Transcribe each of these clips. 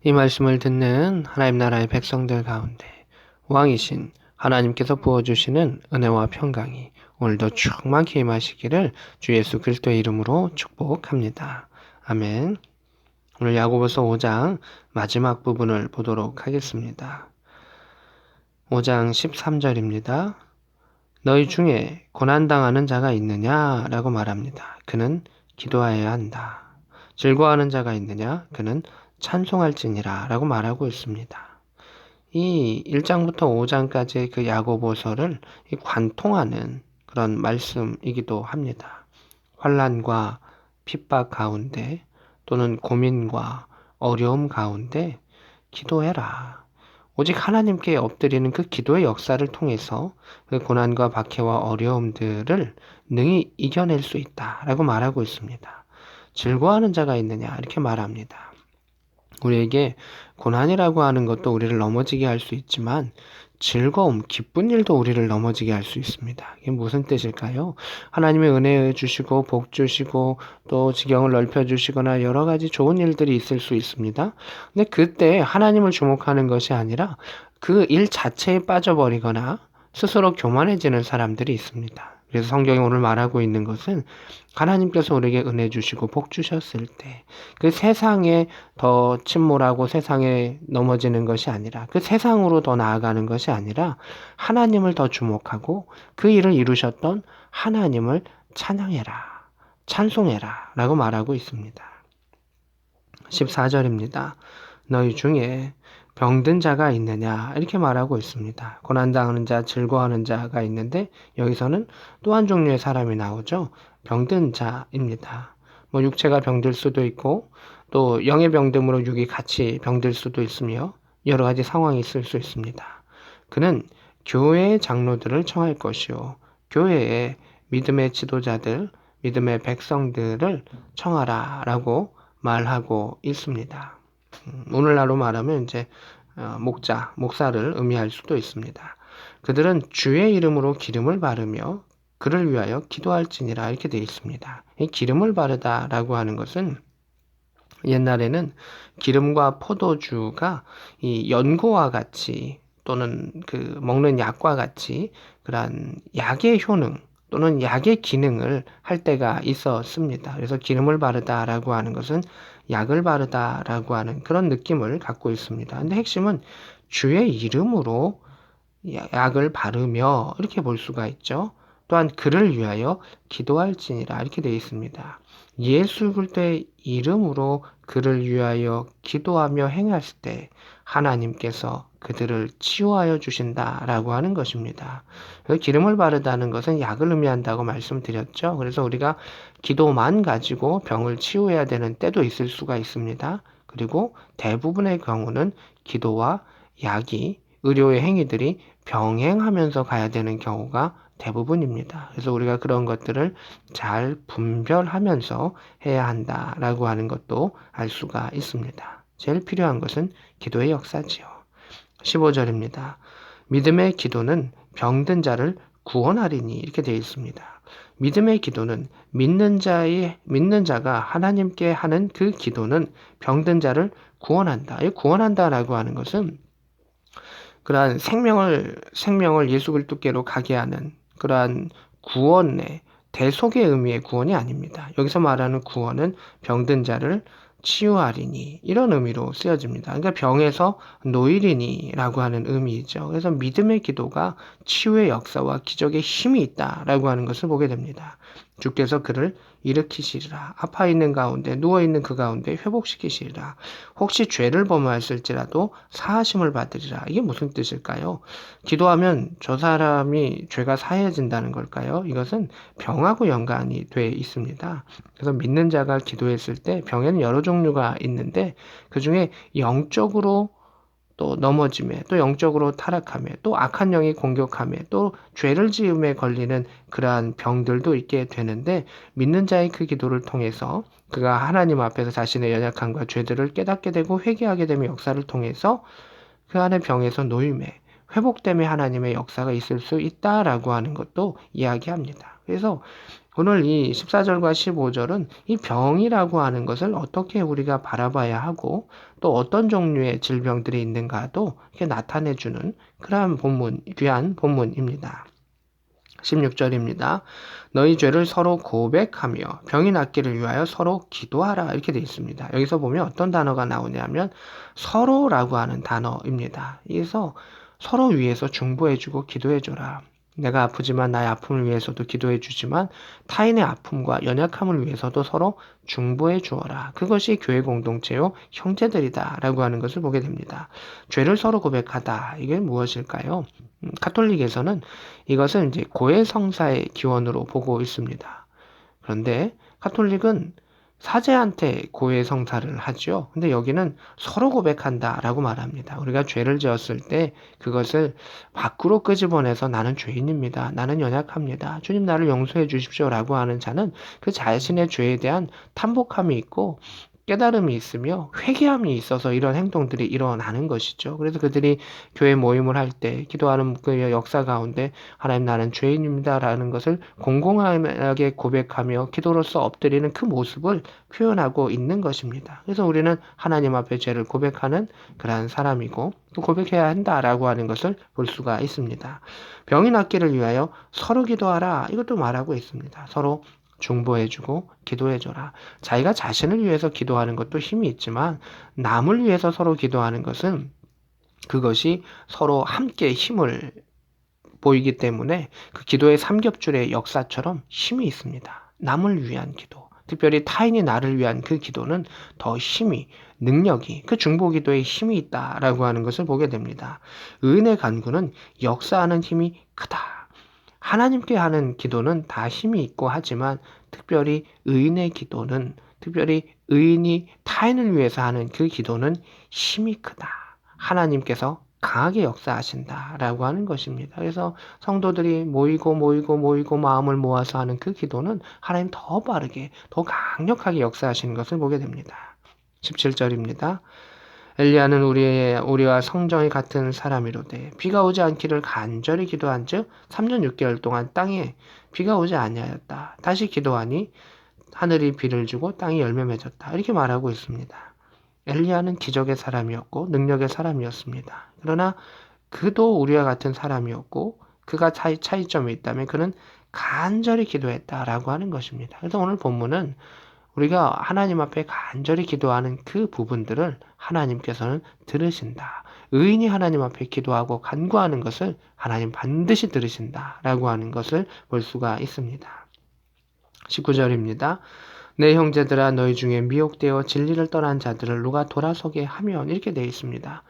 이 말씀을 듣는 하나님 나라의 백성들 가운데 왕이신 하나님께서 부어주시는 은혜와 평강이 오늘도 충만히 임하시기를 주 예수 그리스도의 이름으로 축복합니다. 아멘. 오늘 야고보서 5장 마지막 부분을 보도록 하겠습니다. 5장 13절입니다. 너희 중에 고난당하는 자가 있느냐? 라고 말합니다. 그는 기도하여야 한다. 즐거워하는 자가 있느냐? 그는 찬송할지니라 라고 말하고 있습니다. 이 1장부터 5장까지의 그 야고보서를 관통하는 그런 말씀이기도 합니다. 환난과 핍박 가운데 또는 고민과 어려움 가운데 기도해라. 오직 하나님께 엎드리는 그 기도의 역사를 통해서 그 고난과 박해와 어려움들을 능히 이겨낼 수 있다라고 말하고 있습니다. 즐거워하는 자가 있느냐 이렇게 말합니다. 우리에게 고난이라고 하는 것도 우리를 넘어지게 할 수 있지만 즐거움, 기쁜 일도 우리를 넘어지게 할 수 있습니다. 이게 무슨 뜻일까요? 하나님의 은혜 주시고 복 주시고 또 지경을 넓혀 주시거나 여러 가지 좋은 일들이 있을 수 있습니다. 근데 그때 하나님을 주목하는 것이 아니라 그 일 자체에 빠져버리거나 스스로 교만해지는 사람들이 있습니다. 그래서 성경이 오늘 말하고 있는 것은 하나님께서 우리에게 은혜 주시고 복 주셨을 때 그 세상에 더 침몰하고 세상에 넘어지는 것이 아니라 그 세상으로 더 나아가는 것이 아니라 하나님을 더 주목하고 그 일을 이루셨던 하나님을 찬양해라, 찬송해라 라고 말하고 있습니다. 14절입니다. 너희 중에 병든 자가 있느냐 이렇게 말하고 있습니다. 고난당하는 자, 즐거워하는 자가 있는데 여기서는 또 한 종류의 사람이 나오죠. 병든 자입니다. 뭐 육체가 병들 수도 있고 또 영의 병듦으로 육이 같이 병들 수도 있으며 여러 가지 상황이 있을 수 있습니다. 그는 교회의 장로들을 청할 것이요 교회의 믿음의 지도자들, 믿음의 백성들을 청하라 라고 말하고 있습니다. 오늘날로 말하면 이제 목사를 의미할 수도 있습니다. 그들은 주의 이름으로 기름을 바르며 그를 위하여 기도할지니라 이렇게 되어 있습니다. 이 기름을 바르다라고 하는 것은 옛날에는 기름과 포도주가 이 연고와 같이 또는 그 먹는 약과 같이 그러한 약의 효능 또는 약의 기능을 할 때가 있었습니다. 그래서 기름을 바르다라고 하는 것은 약을 바르다라고 하는 그런 느낌을 갖고 있습니다. 근데 핵심은 주의 이름으로 약을 바르며 이렇게 볼 수가 있죠. 또한 그를 위하여 기도할지니라 이렇게 되어 있습니다. 예수 그리스도의 이름으로 그를 위하여 기도하며 행했을 때 하나님께서 그들을 치유하여 주신다라고 하는 것입니다. 기름을 바르다는 것은 약을 의미한다고 말씀드렸죠. 그래서 우리가 기도만 가지고 병을 치유해야 되는 때도 있을 수가 있습니다. 그리고 대부분의 경우는 기도와 약이 의료의 행위들이 병행하면서 가야 되는 경우가 대부분입니다. 그래서 우리가 그런 것들을 잘 분별하면서 해야 한다라고 하는 것도 알 수가 있습니다. 제일 필요한 것은 기도의 역사지요. 15절입니다. 믿음의 기도는 병든 자를 구원하리니 이렇게 되어 있습니다. 믿음의 기도는 믿는 자가 하나님께 하는 그 기도는 병든 자를 구원한다. 이 구원한다라고 하는 것은 그러한 생명을 예수 그리스도께로 가게 하는 그러한 구원의 대속의 의미의 구원이 아닙니다. 여기서 말하는 구원은 병든 자를 치유하리니 이런 의미로 쓰여집니다. 그러니까 병에서 노이리니라고 하는 의미이죠. 그래서 믿음의 기도가 치유의 역사와 기적의 힘이 있다라고 하는 것을 보게 됩니다. 주께서 그를 일으키시리라. 아파 있는 가운데 누워 있는 그 가운데 회복시키시리라. 혹시 죄를 범하였을지라도 사하심을 받으리라. 이게 무슨 뜻일까요? 기도하면 저 사람이 죄가 사해진다는 걸까요? 이것은 병하고 연관이 돼 있습니다. 그래서 믿는 자가 기도했을 때 병에는 여러 종류가 있는데 그 중에 영적으로 또 넘어짐에 또 영적으로 타락함에 또 악한 영이 공격함에 또 죄를 지음에 걸리는 그러한 병들도 있게 되는데 믿는 자의 그 기도를 통해서 그가 하나님 앞에서 자신의 연약함과 죄들을 깨닫게 되고 회개하게 되는 역사를 통해서 그 안에 병에서 노임에 회복됨에 하나님의 역사가 있을 수 있다라고 하는 것도 이야기합니다. 그래서 오늘 이 14절과 15절은 이 병이라고 하는 것을 어떻게 우리가 바라봐야 하고 또 어떤 종류의 질병들이 있는가도 이렇게 나타내주는 그러한 귀한 본문입니다. 16절입니다. 너희 죄를 서로 고백하며 병이 낫기를 위하여 서로 기도하라 이렇게 되어 있습니다. 여기서 보면 어떤 단어가 나오냐면 서로라고 하는 단어입니다. 그래서 서로 위해서 중보해주고 기도해줘라. 내가 아프지만 나의 아픔을 위해서도 기도해 주지만 타인의 아픔과 연약함을 위해서도 서로 중보해 주어라. 그것이 교회 공동체요 형제들이다 라고 하는 것을 보게 됩니다. 죄를 서로 고백하다. 이게 무엇일까요? 가톨릭에서는 이것을 이제 고해성사의 기원으로 보고 있습니다. 그런데 가톨릭은 사제한테 고해성사를 하죠. 근데 여기는 서로 고백한다라고 말합니다. 우리가 죄를 지었을 때 그것을 밖으로 끄집어내서 나는 죄인입니다. 나는 연약합니다. 주님 나를 용서해 주십시오라고 하는 자는 그 자신의 죄에 대한 탐복함이 있고 깨달음이 있으며 회개함이 있어서 이런 행동들이 일어나는 것이죠. 그래서 그들이 교회 모임을 할 때 기도하는 그 역사 가운데 하나님 나는 죄인입니다라는 것을 공공하게 고백하며 기도로서 엎드리는 그 모습을 표현하고 있는 것입니다. 그래서 우리는 하나님 앞에 죄를 고백하는 그러한 사람이고 또 고백해야 한다라고 하는 것을 볼 수가 있습니다. 병이 낫기를 위하여 서로 기도하라 이것도 말하고 있습니다. 서로 중보해주고 기도해줘라. 자기가 자신을 위해서 기도하는 것도 힘이 있지만 남을 위해서 서로 기도하는 것은 그것이 서로 함께 힘을 보이기 때문에 그 기도의 삼겹줄의 역사처럼 힘이 있습니다. 남을 위한 기도, 특별히 타인이 나를 위한 그 기도는 더 힘이, 능력이, 그 중보기도에 힘이 있다라고 하는 것을 보게 됩니다. 의인의 간구는 역사하는 힘이 크다. 하나님께 하는 기도는 다 힘이 있고 하지만 특별히 의인의 기도는 특별히 의인이 타인을 위해서 하는 그 기도는 힘이 크다. 하나님께서 강하게 역사하신다라고 하는 것입니다. 그래서 성도들이 모이고 마음을 모아서 하는 그 기도는 하나님 더 빠르게 더 강력하게 역사하시는 것을 보게 됩니다. 17절입니다. 엘리야는 우리와 성정이 같은 사람이로되 비가 오지 않기를 간절히 기도한즉 3년 6개월 동안 땅에 비가 오지 아니하였다. 다시 기도하니 하늘이 비를 주고 땅이 열매 맺었다. 이렇게 말하고 있습니다. 엘리야는 기적의 사람이었고 능력의 사람이었습니다. 그러나 그도 우리와 같은 사람이었고 그가 차이점이 있다면 그는 간절히 기도했다라고 하는 것입니다. 그래서 오늘 본문은 우리가 하나님 앞에 간절히 기도하는 그 부분들을 하나님께서는 들으신다. 의인이 하나님 앞에 기도하고 간구하는 것을 하나님 반드시 들으신다라고 하는 것을 볼 수가 있습니다. 19절입니다. 내 형제들아 너희 중에 미혹되어 진리를 떠난 자들을 누가 돌아서게 하면 이렇게 되어 있습니다.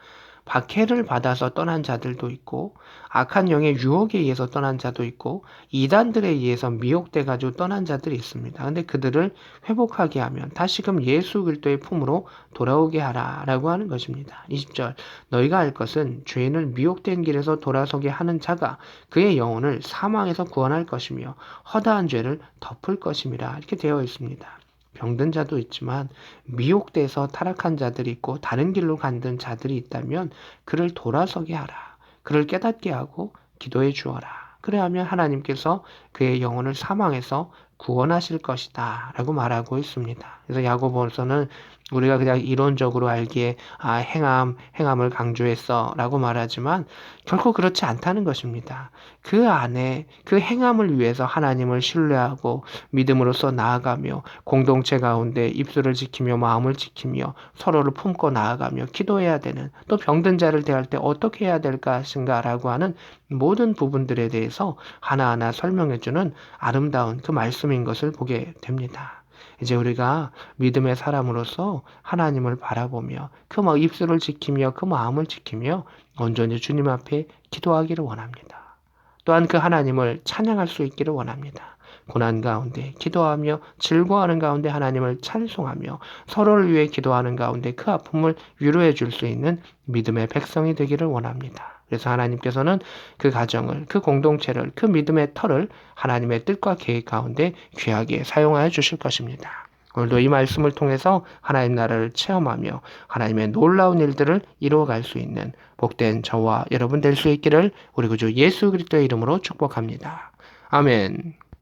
박해를 받아서 떠난 자들도 있고 악한 영의 유혹에 의해서 떠난 자도 있고 이단들에 의해서 미혹돼 가지고 떠난 자들이 있습니다. 근데 그들을 회복하게 하면 다시금 예수 그리스도의 품으로 돌아오게 하라라고 하는 것입니다. 20절 너희가 알 것은 죄인을 미혹된 길에서 돌아서게 하는 자가 그의 영혼을 사망에서 구원할 것이며 허다한 죄를 덮을 것임이라 이렇게 되어 있습니다. 병든 자도 있지만 미혹돼서 타락한 자들이 있고 다른 길로 간든 자들이 있다면 그를 돌아서게 하라. 그를 깨닫게 하고 기도해 주어라. 그래야면 하나님께서 그의 영혼을 사망해서 구원하실 것이다 라고 말하고 있습니다. 그래서 야고보서는 우리가 그냥 이론적으로 알기에 행함을 강조했어 라고 말하지만 결코 그렇지 않다는 것입니다. 그 안에 그 행함을 위해서 하나님을 신뢰하고 믿음으로써 나아가며 공동체 가운데 입술을 지키며 마음을 지키며 서로를 품고 나아가며 기도해야 되는 또 병든 자를 대할 때 어떻게 해야 될 것인가 라고 하는 모든 부분들에 대해서 하나하나 설명해주는 아름다운 그 말씀인 것을 보게 됩니다. 이제 우리가 믿음의 사람으로서 하나님을 바라보며 그 입술을 지키며 그 마음을 지키며 온전히 주님 앞에 기도하기를 원합니다. 또한 그 하나님을 찬양할 수 있기를 원합니다. 고난 가운데 기도하며 즐거워하는 가운데 하나님을 찬송하며 서로를 위해 기도하는 가운데 그 아픔을 위로해 줄 수 있는 믿음의 백성이 되기를 원합니다. 그래서 하나님께서는 그 가정을, 그 공동체를, 그 믿음의 터를 하나님의 뜻과 계획 가운데 귀하게 사용하여 주실 것입니다. 오늘도 이 말씀을 통해서 하나님 나라를 체험하며 하나님의 놀라운 일들을 이루어갈 수 있는 복된 저와 여러분 될 수 있기를 우리 구주 예수 그리스도의 이름으로 축복합니다. 아멘.